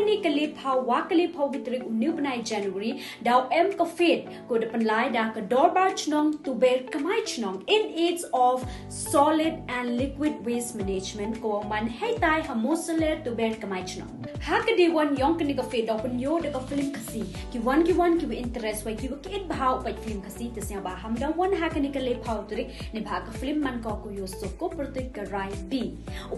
ni kalip hau wa kalip hau bitrik new benai January dau em ka fit ko depan lai da ka Dorbar shnong to bear kmai shnong in aids of solid and liquid waste management ko man hai tai hamosaler to bear kmai shnong ha ka de wan yong ka ni ka fit dau pen yo de ka film kasi ki wan ki interest wai ki it bhau pai film kasi te sia ba ham dau wan ha ka ni ka lip hau tri ni bha ka film man ko yo so ko protek ka rai bi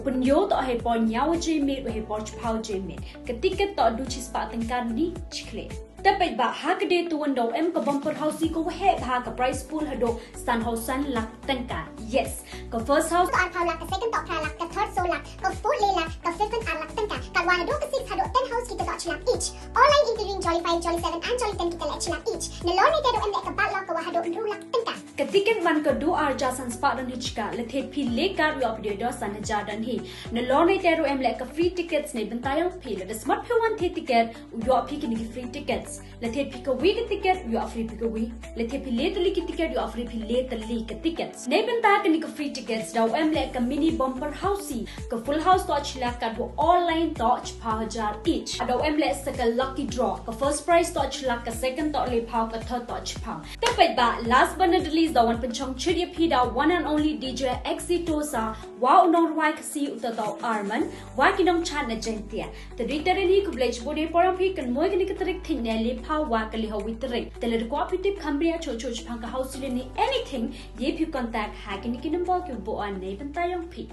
open yo to hai pon yaw je me hai pon phau je me ka ticket to du chis pa tengkan ni chikle tapi ba ha ka de tu wan dau em ka bumper house ko he bha ka price pool hado san house san lak tengkan yes ka first house an phau lak ka second to lak ka third so lak ka fourth le lak ka fifth an lak tengkan ka wan do ka six hado 10 house kita to lak each online including jolly 5 jolly 7 and jolly 10 kita lak each ne lo ni te do em ka ba lak ka hado ru lak tengkan ka ticket man ka du arja san spa dan hichka le the phi le ka ru update do san ja dan hi ne lo ni te ro em le ka free tickets ne bentayang phi le smart phi wan the ticket u yo phi ki free tickets le the phi ka wi ka ticket yo free phi ka wi le the phi le tali ki ticket yo free phi le tali ka tickets ne benta ka ni ka free tickets daw em le ka mini bumper house ka full house to chila ka do online to pa hajar each daw em le sa ka lucky draw ka first prize to chila ka second to le pa ka third to pa tapi ba last but not least daw wan penchong chiri phi daw one and only DJ Exitosa wow nong wai ka si uta daw arman wa ki nong chan na jentia the return ni ku blage bode poram phi kan moi ni ka tarik thin ne le pa wa ka li ho with ring tele ko phi tip khambria cho cho phang ka house le ni anything ye phi contact ha ki ni ki number ki bo an ne ban tayong phi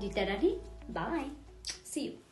return ni bye see you